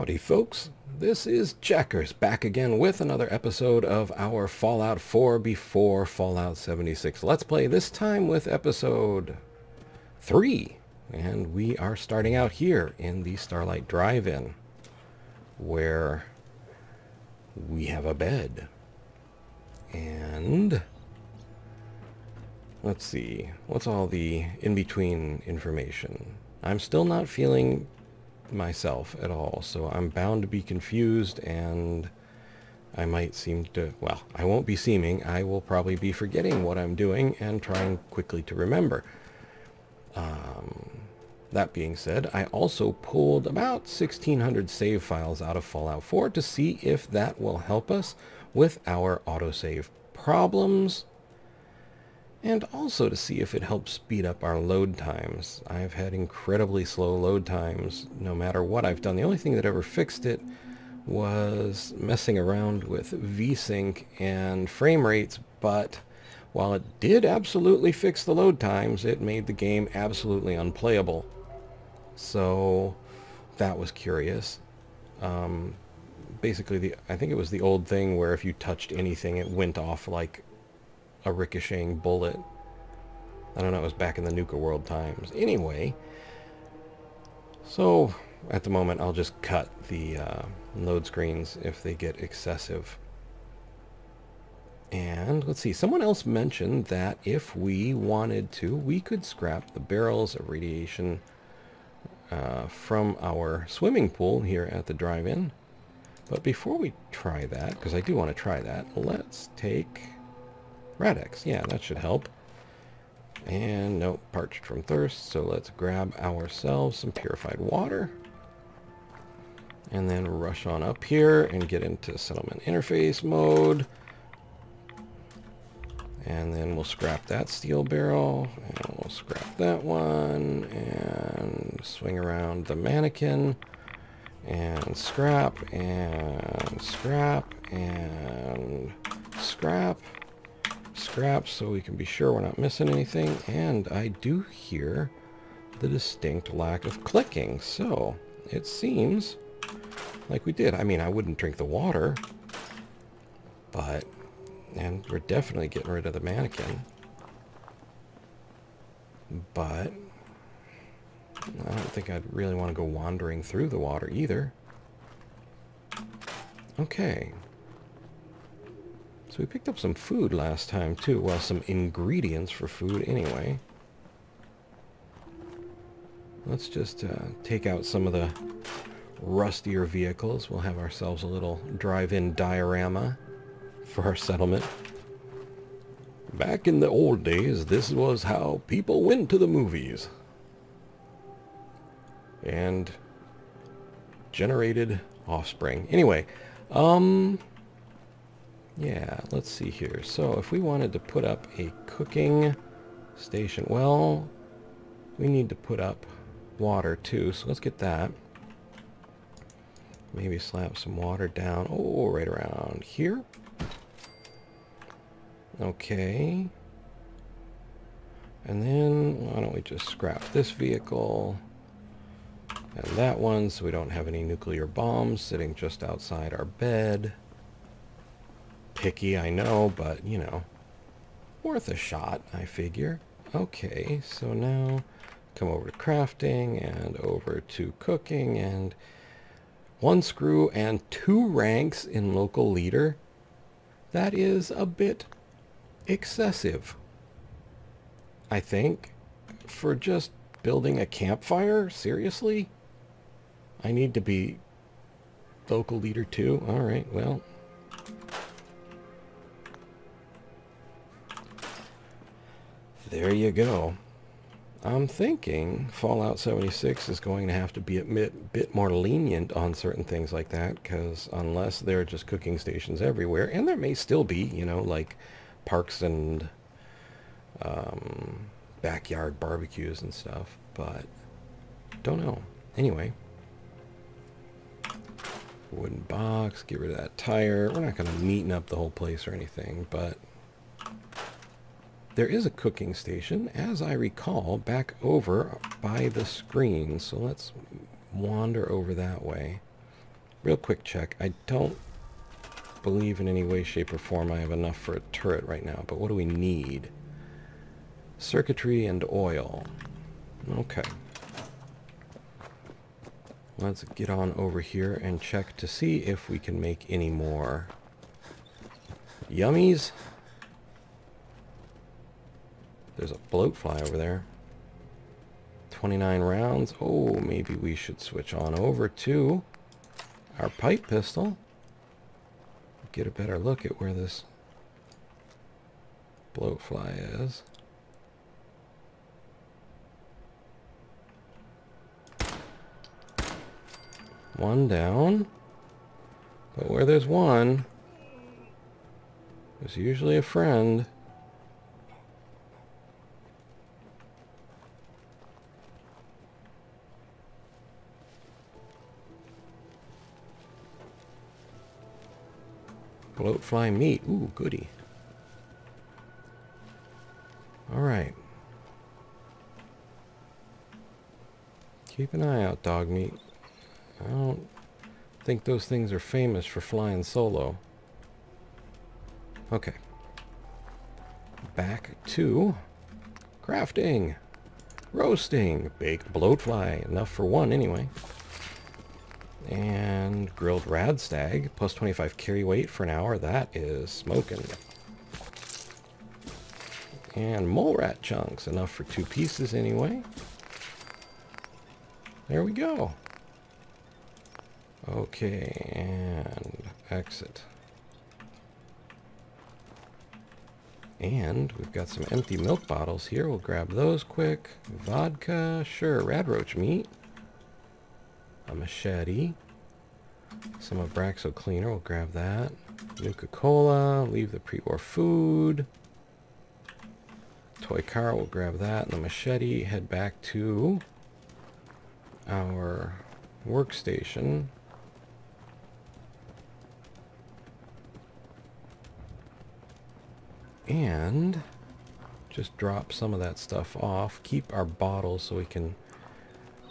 Howdy folks, this is Checkers back again with another episode of our Fallout 4 before Fallout 76 Let's Play, this time with episode 3. And we are starting out here in the Starlight Drive-In, where we have a bed. And let's see, what's all the in-between information? I'm still not feeling myself at all, so I'm bound to be confused, and I might seem to, well, I won't be seeming, I will probably be forgetting what I'm doing and trying quickly to remember. That being said, I also pulled about 1,600 save files out of Fallout 4 to see if that will help us with our autosave problems, and also to see if it helps speed up our load times. I've had incredibly slow load times no matter what I've done. The only thing that ever fixed it was messing around with VSync and frame rates, but while it did absolutely fix the load times, it made the game absolutely unplayable. So that was curious. Basically, I think it was the old thing where if you touched anything, it went off like a ricocheting bullet. I don't know, it was back in the Nuka World times. Anyway, so at the moment I'll just cut the load screens if they get excessive. And let's see, someone else mentioned that if we wanted to, we could scrap the barrels of radiation from our swimming pool here at the drive-in. But before we try that, because I do want to try that, let's take Rad-X. Yeah, that should help. And no, parched from thirst, so let's grab ourselves some purified water. And then rush on up here and get into settlement interface mode. And then we'll scrap that steel barrel, and we'll scrap that one, and swing around the mannequin, and scrap, and scrap, and scrap. Scrap, so we can be sure we're not missing anything. And I do hear the distinct lack of clicking, so it seems like we did. I mean, I wouldn't drink the water, but, and we're definitely getting rid of the mannequin, but I don't think I'd really want to go wandering through the water either. Okay. So we picked up some food last time too. Well, some ingredients for food anyway. Let's just take out some of the rustier vehicles. We'll have ourselves a little drive-in diorama for our settlement. Back in the old days, this was how people went to the movies. And generated offspring. Anyway, yeah, let's see here. So if we wanted to put up a cooking station, well, we need to put up water too, so let's get that. Maybe slap some water down, oh, right around here. Okay. And then why don't we just scrap this vehicle and that one so we don't have any nuclear bombs sitting just outside our bed. Picky, I know, but, you know, worth a shot, I figure. Okay, so now come over to crafting and over to cooking, and 1 screw and 2 ranks in local leader. That is a bit excessive, I think, for just building a campfire. Seriously? I need to be local leader too? Alright, well, there you go. I'm thinking Fallout 76 is going to have to be a bit more lenient on certain things like that, because unless there are just cooking stations everywhere, and there may still be, you know, like parks and backyard barbecues and stuff, but don't know. Anyway, wooden box, get rid of that tire. We're not going to neaten up the whole place or anything, but there is a cooking station, as I recall, back over by the screen. So let's wander over that way. Real quick check. I don't believe in any way, shape, or form I have enough for a turret right now, but what do we need? Circuitry and oil. Okay. Let's get on over here and check to see if we can make any more yummies. There's a Blowfly over there. 29 rounds. Oh, maybe we should switch on over to our pipe pistol. Get a better look at where this Blowfly is. One down. But where there's one, there's usually a friend. Blowfly meat. Ooh, goody. Alright. Keep an eye out, dog meat. I don't think those things are famous for flying solo. Okay. Back to crafting. Roasting. Baked Blowfly. Enough for one anyway. And grilled Rad Stag. Plus 25 carry weight for an hour. That is smoking. And mole rat chunks. Enough for 2 pieces anyway. There we go. Okay, and exit. And we've got some empty milk bottles here. We'll grab those quick. Vodka, sure. Radroach meat. A machete. Some Abraxo cleaner. We'll grab that. Nuka-Cola. Leave the pre-war food. Toy car. We'll grab that. And the machete. Head back to our workstation. And just drop some of that stuff off. Keep our bottles so we can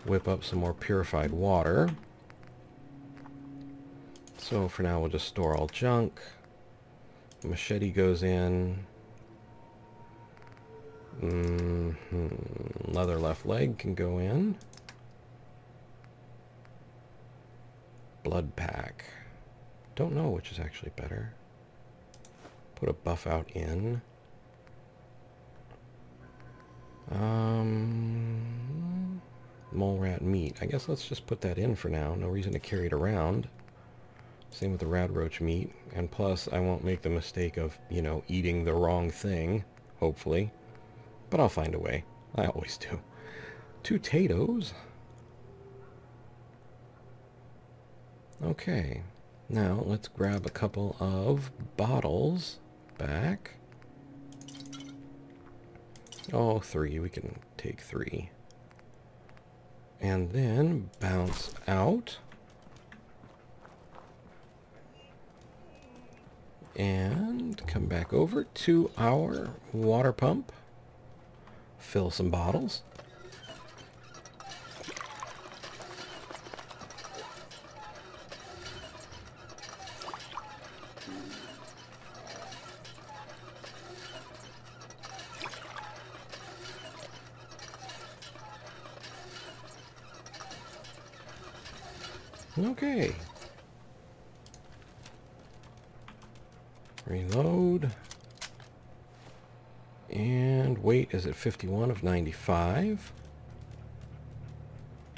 whip up some more purified water. So for now we'll just store all junk. The machete goes in. Leather left leg can go in. Blood pack. Don't know which is actually better. Put a buff out in. Mole rat meat. I guess let's just put that in for now. No reason to carry it around. Same with the radroach meat. And plus, I won't make the mistake of, you know, eating the wrong thing. Hopefully. But I'll find a way. I always do. 2 potatoes. Okay. Now, let's grab a couple of bottles back. Oh, 3. We can take 3. And then bounce out. And come back over to our water pump. Fill some bottles. Okay. Reload. And weight is at 51 of 95.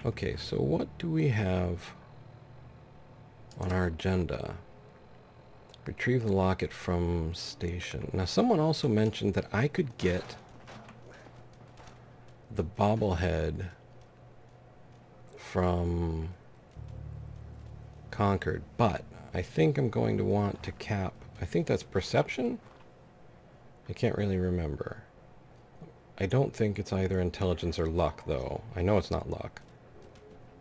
Okay, so what do we have on our agenda? Retrieve the locket from station. Now, someone also mentioned that I could get the bobblehead from Concord, but I think I'm going to want to cap, I think that's perception? I can't really remember. I don't think it's either intelligence or luck, though. I know it's not luck.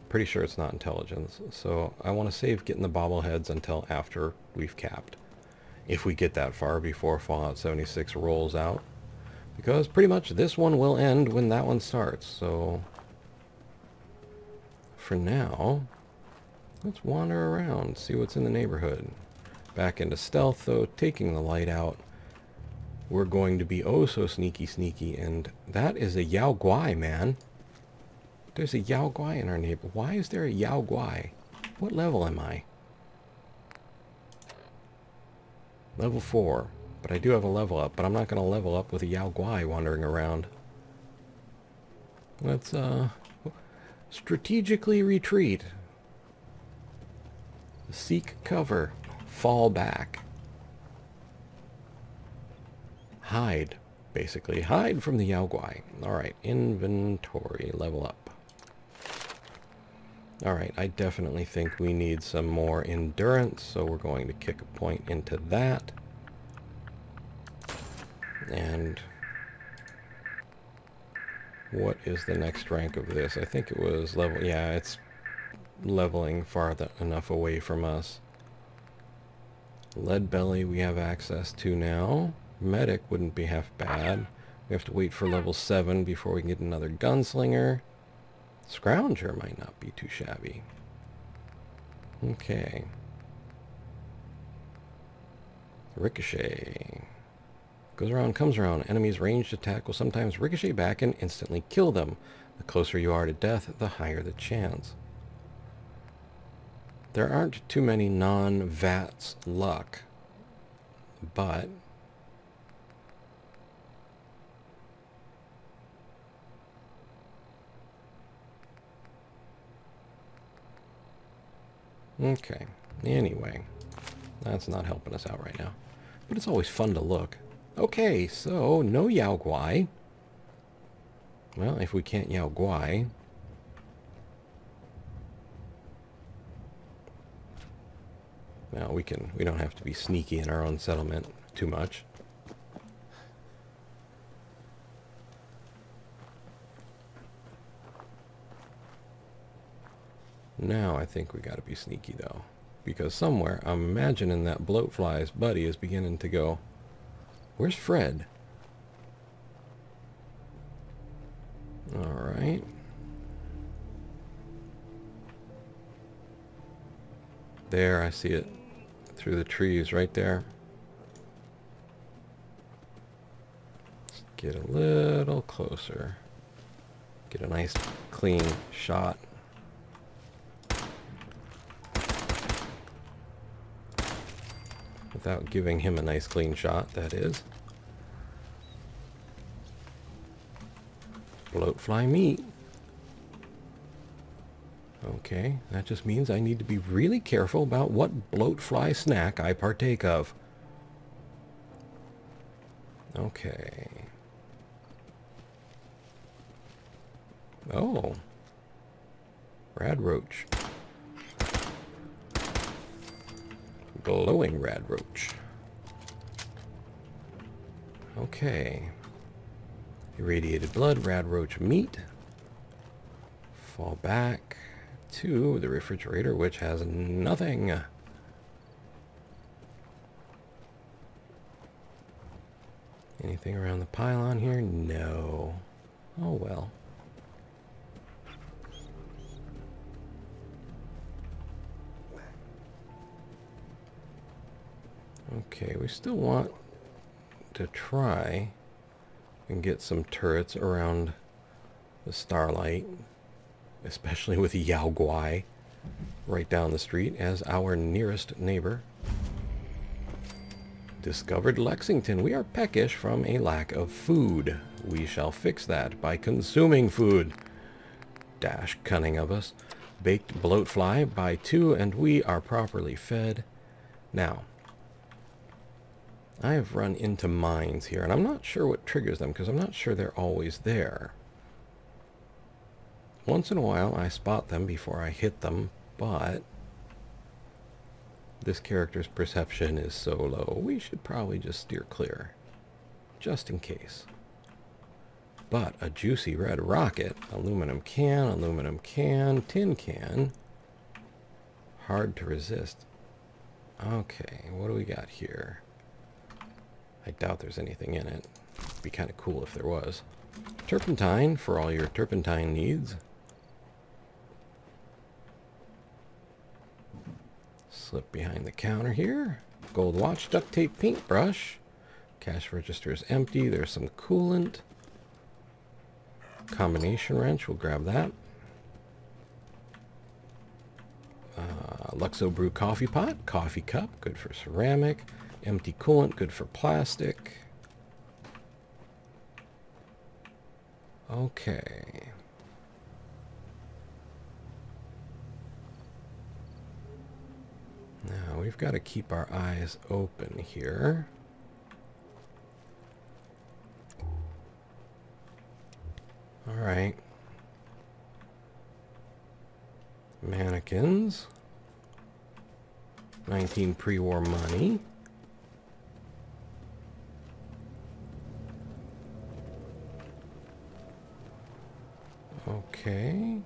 Pretty sure it's not intelligence. So I want to save getting the bobbleheads until after we've capped. If we get that far before Fallout 76 rolls out. Because pretty much this one will end when that one starts. So for now, Let's wander around, see what's in the neighborhood. Back into stealth, though, taking the light out. We're going to be oh so sneaky, and that is a Yao Guai, man. There's a Yao Guai in our neighbor. Why is there a Yao Guai? What level am I? Level 4. But I do have a level up, but I'm not going to level up with a Yao Guai wandering around. Let's, strategically retreat. Seek cover. Fall back. Hide, basically. Hide from the Yao Guai. Alright, inventory, level up. Alright, I definitely think we need some more endurance, so we're going to kick a point into that. And what is the next rank of this? I think it was level... Yeah, it's leveling far enough away from us. Lead belly we have access to now. Medic wouldn't be half bad. We have to wait for level 7 before we can get another gunslinger. Scrounger might not be too shabby. Okay. Ricochet. Goes around, comes around. Enemies' ranged attack will sometimes ricochet back and instantly kill them. The closer you are to death, the higher the chance. There aren't too many non-VATS luck, but okay, anyway, that's not helping us out right now, but it's always fun to look. Okay, so no Yao Guai. Well, if we can't Yao Guai, well, we don't have to be sneaky in our own settlement too much. Now I think we gotta be sneaky though, because somewhere I'm imagining that Blowfly's buddy is beginning to go, where's Fred? Alright. There, I see it through the trees right there. Let's get a little closer. Get a nice clean shot. Without giving him a nice clean shot, that is. Blowfly meat. Okay, that just means I need to be really careful about what bloatfly snack I partake of. Okay. Oh. Rad roach. Glowing rad roach. Okay. Irradiated blood, rad roach meat. Fall back to the refrigerator, which has nothing. Anything around the pylon here? No. Oh well. Okay, we still want to try and get some turrets around the Starlight, especially with Yao Guai right down the street as our nearest neighbor. Discovered Lexington. We are peckish from a lack of food. We shall fix that by consuming food. Dash cunning of us. Baked bloatfly by 2 and we are properly fed. Now, I have run into mines here and I'm not sure what triggers them because I'm not sure they're always there. Once in a while I spot them before I hit them, but this character's perception is so low, we should probably just steer clear, just in case. But a juicy red rocket, aluminum can, tin can, hard to resist. Okay, what do we got here? I doubt there's anything in it. It'd be kind of cool if there was. Turpentine for all your turpentine needs. Slip behind the counter here. Gold watch, duct tape, paintbrush. Cash register is empty. There's some coolant. Combination wrench, we'll grab that. Luxo Brew coffee pot, coffee cup, good for ceramic. Empty coolant, good for plastic. Okay. Now we've got to keep our eyes open here. All right. Mannequins. 19 pre-war money. Okay.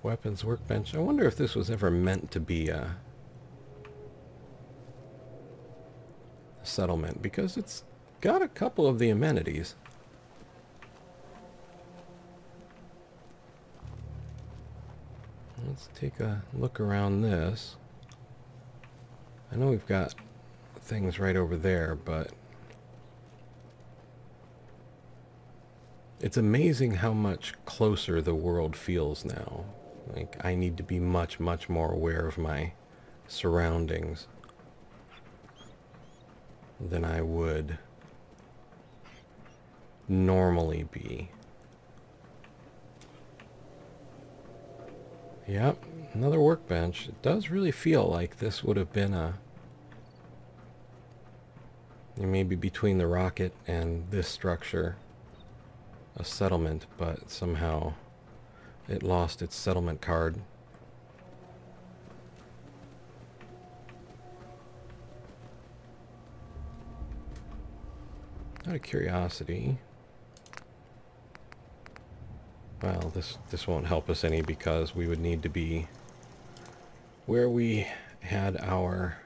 Weapons workbench. I wonder if this was ever meant to be a settlement, because it's got a couple of the amenities. Let's take a look around this. I know we've got things right over there, but it's amazing how much closer the world feels now. Like, I need to be much, much more aware of my surroundings than I would normally be. Yep, another workbench. It does really feel like this would have been a... maybe between the rocket and this structure, a settlement, but somehow it lost its settlement card. Out of curiosity, well, this won't help us any, because we would need to be where we had our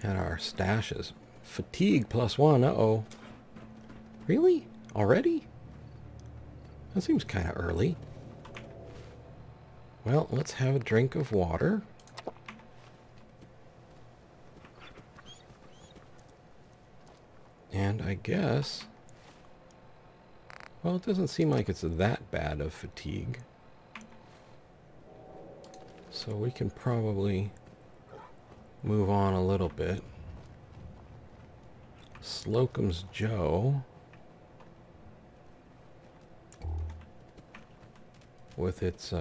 stashes. Fatigue +1. Uh-oh. Really? Already? That seems kind of early. Well, let's have a drink of water. And I guess... well, it doesn't seem like it's that bad of fatigue. So we can probably move on a little bit. Slocums Joe, with its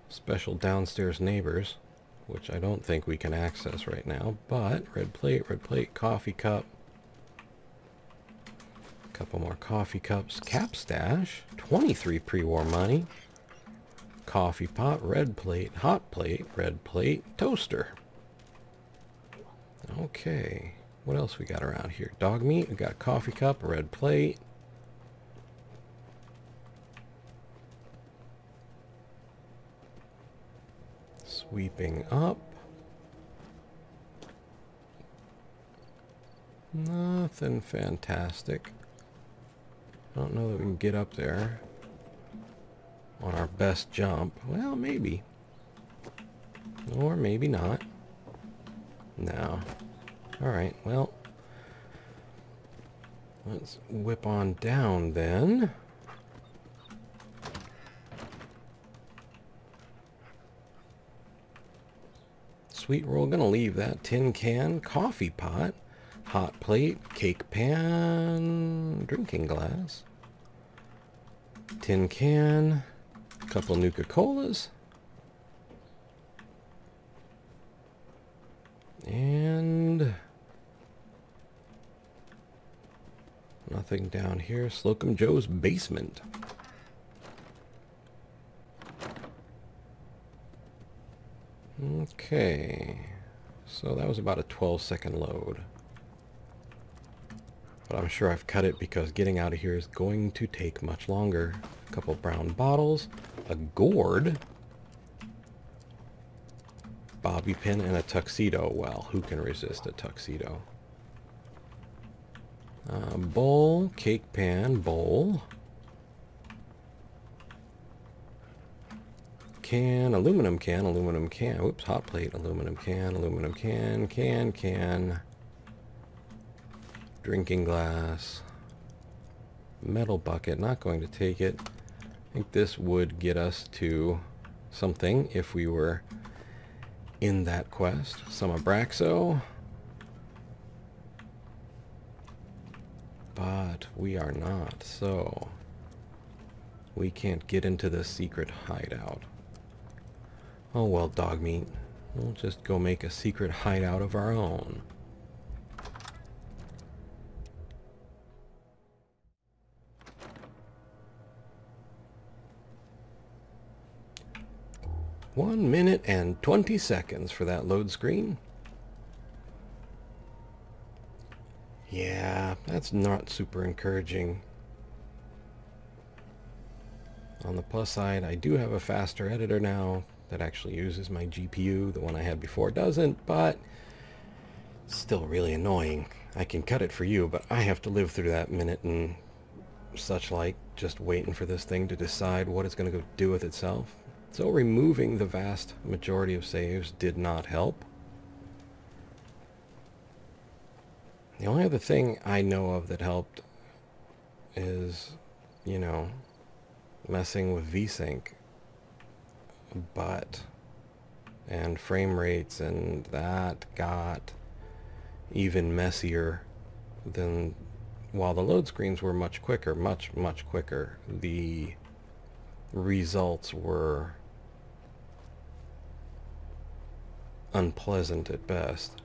special downstairs neighbors, which I don't think we can access right now, but red plate, coffee cup. A couple more coffee cups. Cap stash, 23 pre-war money. Coffee pot, red plate, hot plate, red plate, toaster. Okay, what else we got around here? Dog meat, we got a coffee cup, a red plate. Sweeping up. Nothing fantastic. I don't know that we can get up there on our best jump. Well, maybe. Or maybe not. No. Alright, well, let's whip on down then. Sweet roll, gonna leave that. Tin can, coffee pot, hot plate, cake pan, drinking glass, tin can, a couple Nuka-Colas, and nothing down here. Slocum Joe's basement. Okay, so that was about a 12-second load. But I'm sure I've cut it because getting out of here is going to take much longer. A couple brown bottles, a gourd, bobby pin, and a tuxedo. Well, who can resist a tuxedo? Bowl, cake pan, bowl. Can, aluminum can, aluminum can. Whoops, hot plate, aluminum can, can. Drinking glass. Metal bucket, not going to take it. I think this would get us to something if we were in that quest. Some Abraxo. But we are not, so we can't get into the secret hideout. Oh well, dog meat. We'll just go make a secret hideout of our own. One minute and 20 seconds for that load screen. Yeah, that's not super encouraging. On the plus side, I do have a faster editor now that actually uses my GPU. The one I had before doesn't, but still really annoying. I can cut it for you, but I have to live through that minute and such like, just waiting for this thing to decide what it's going to go do with itself. So removing the vast majority of saves did not help. The only other thing I know of that helped is, you know, messing with VSync, and frame rates, and that got even messier than, while the load screens were much quicker, much quicker, the results were unpleasant at best.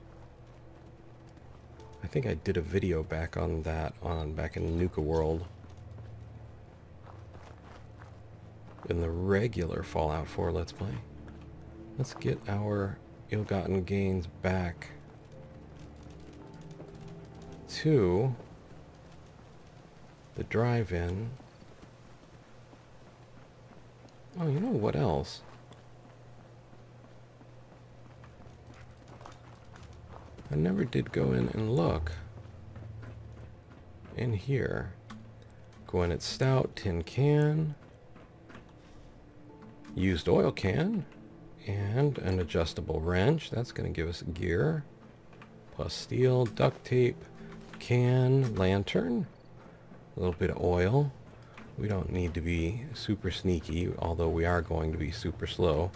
I think I did a video back on that back in Nuka World. In the regular Fallout 4 Let's Play. Let's get our ill-gotten gains back to the drive-in. Oh, you know what else? I never did go in and look in here. Gwinnett Stout, tin can, used oil can, and an adjustable wrench. That's going to give us a gear, plus steel, duct tape, can, lantern, a little bit of oil. We don't need to be super sneaky, although we are going to be super slow.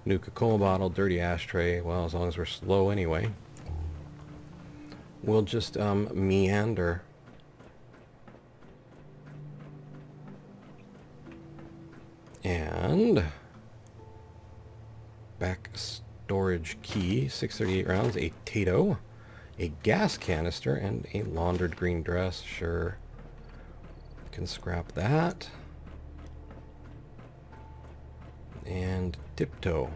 Nuka-Cola bottle, dirty ashtray. Well, as long as we're slow anyway. We'll just meander. And back storage key, 638 rounds, a Tato, a gas canister, and a laundered green dress. Sure, can scrap that. And tiptoe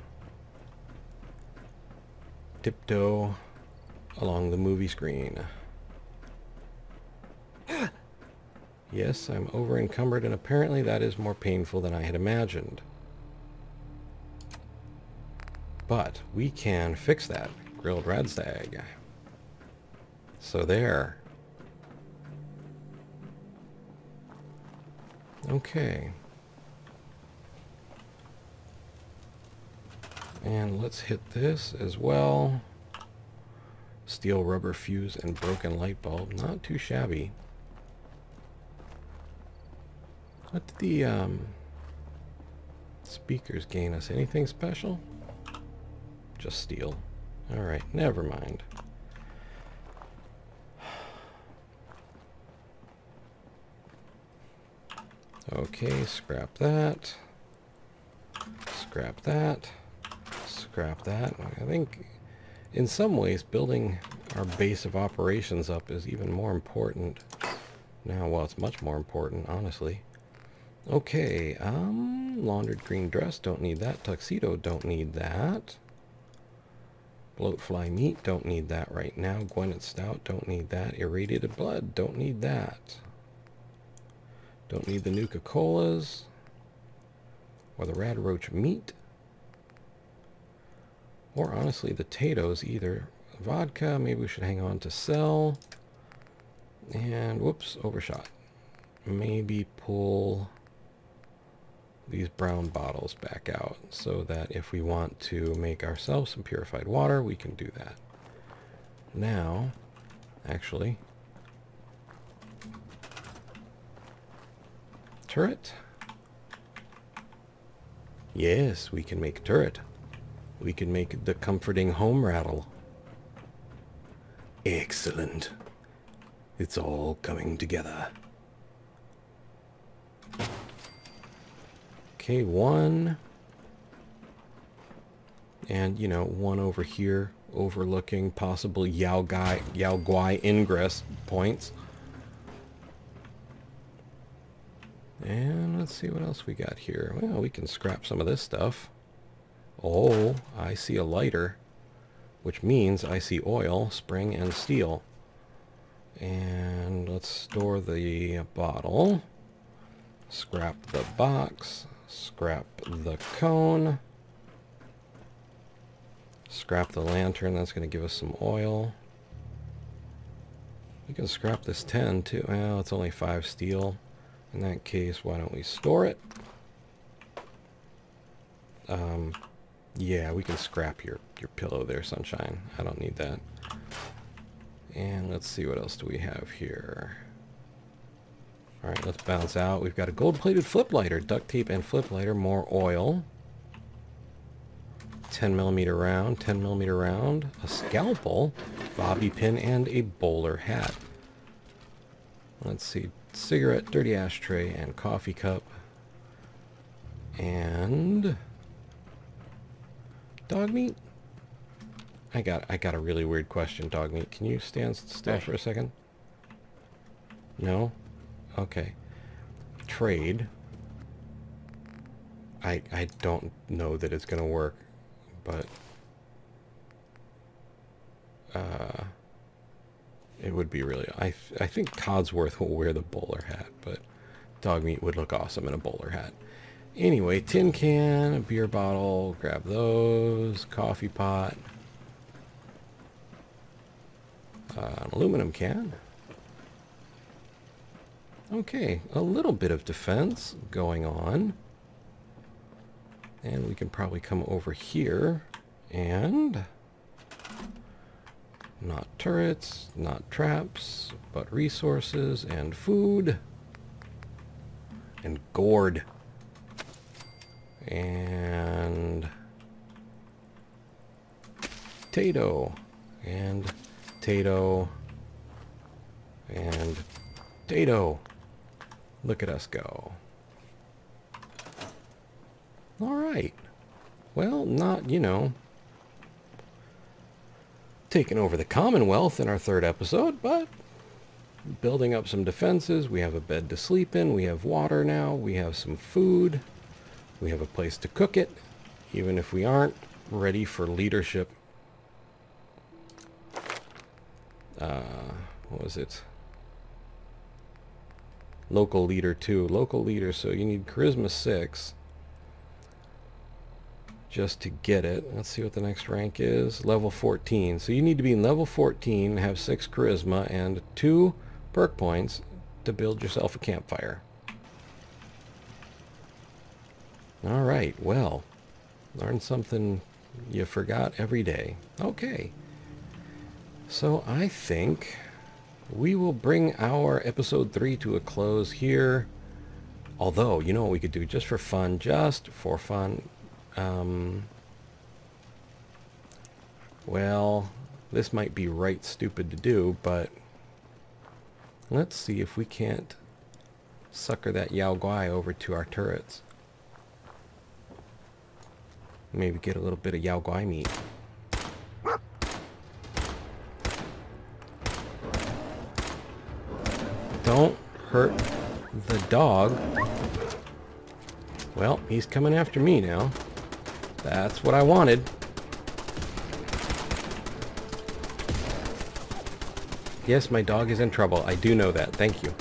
along the movie screen. Yes, I'm over encumbered, and apparently that is more painful than I had imagined. But we can fix that. Grilled Rad Stag. So there. Okay. And let's hit this as well. Steel rubber fuse and broken light bulb. Not too shabby. What did the speakers gain us? Anything special? Just steel. Alright, never mind. Okay, scrap that. Scrap that. Scrap that. I think in some ways building our base of operations up is even more important now. Well, it's much more important, honestly. Okay, laundered green dress, don't need that. Tuxedo, don't need that. Blowfly meat, don't need that right now. Gwinnett Stout, don't need that. Irradiated blood, don't need that. Don't need the Nuka-Colas or the Rad Roach meat, or honestly the Tatoes either. Vodka, maybe we should hang on to sell. And whoops, overshot. Maybe pull these brown bottles back out so that if we want to make ourselves some purified water, we can do that. Now, actually, turret. Yes, we can make turret. We can make the comforting home rattle. Excellent. It's all coming together. Okay, one. And, you know, one over here overlooking possible Yao Guai ingress points. And let's see what else we got here. Well, we can scrap some of this stuff. Oh, I see a lighter, which means I see oil, spring, and steel. And let's store the bottle. Scrap the box. Scrap the cone. Scrap the lantern. That's going to give us some oil. We can scrap this 10 too. Well, it's only 5 steel. In that case, why don't we store it? Yeah, we can scrap your pillow there, Sunshine. I don't need that. And let's see, what else do we have here? Alright, let's bounce out. We've got a gold-plated flip lighter, duct tape and flip lighter, more oil. 10mm round, 10mm round, a scalpel, bobby pin, and a bowler hat. Let's see, cigarette, dirty ashtray, and coffee cup. And dog meat? I got a really weird question, dog meat. Can you stand still for a second? No? Okay. Trade. I don't know that it's gonna work, but it would be really... I think Codsworth will wear the bowler hat, but dog meat would look awesome in a bowler hat. Anyway, tin can, a beer bottle, grab those, coffee pot, an aluminum can. Okay, a little bit of defense going on. And we can probably come over here and... not turrets, not traps, but resources and food. And gourd. And potato. And potato. And potato. Look at us go. Alright. Well, not, you know, taking over the Commonwealth in our 3rd episode, but building up some defenses. We have a bed to sleep in. We have water now. We have some food. We have a place to cook it, even if we aren't ready for leadership. What was it? Local leader 2. Local leader, so you need charisma 6 just to get it. Let's see what the next rank is. Level 14. So you need to be in level 14, have 6 charisma, and 2 perk points to build yourself a campfire. Alright, well, learn something you forgot every day. Okay. So I think we will bring our episode 3 to a close here. Although, you know what we could do just for fun, well, this might be right stupid to do, but let's see if we can't sucker that Yao Guai over to our turrets. Maybe get a little bit of Yao Guai meat. Don't hurt the dog. Well, he's coming after me now. That's what I wanted. Yes, my dog is in trouble. I do know that. Thank you.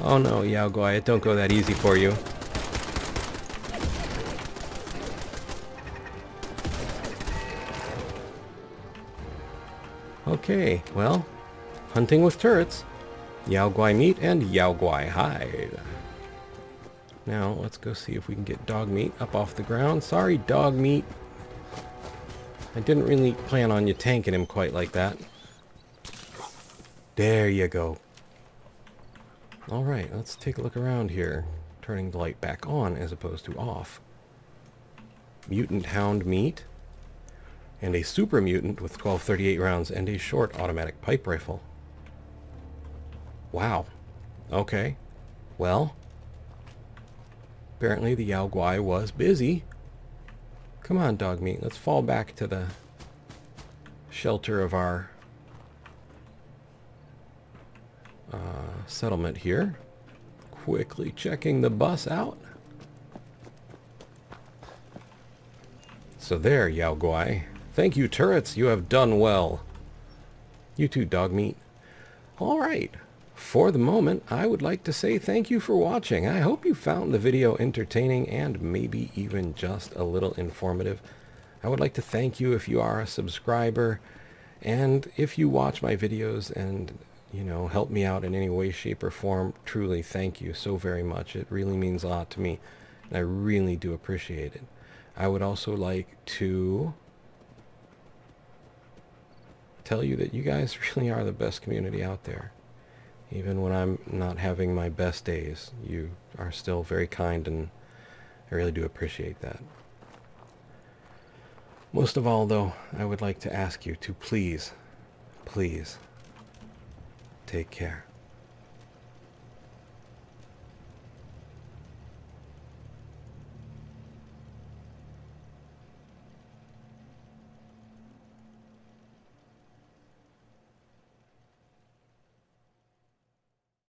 Oh no, Yao Guai, it don't go that easy for you. Okay, well, hunting with turrets. Yao Guai meat and Yao Guai hide. Now, let's go see if we can get dog meat up off the ground. Sorry, dog meat. I didn't really plan on you tanking him quite like that. There you go. Alright, let's take a look around here. Turning the light back on as opposed to off. Mutant hound meat. And a super mutant with 1238 rounds and a short automatic pipe rifle. Wow. Okay. Well, apparently the Yao Guai was busy. Come on, dog meat. Let's fall back to the shelter of our settlement here. Quickly checking the bus out. So there, Yao Guai. Thank you, turrets. You have done well. You too, dog meat. All right. For the moment, I would like to say thank you for watching. I hope you found the video entertaining and maybe even just a little informative. I would like to thank you if you are a subscriber, and if you watch my videos and, you know, help me out in any way, shape, or form. Truly, thank you so very much. It really means a lot to me, and I really do appreciate it. I would also like to tell you that you guys really are the best community out there. Even when I'm not having my best days, you are still very kind, and I really do appreciate that. Most of all, though, I would like to ask you to please, please, take care.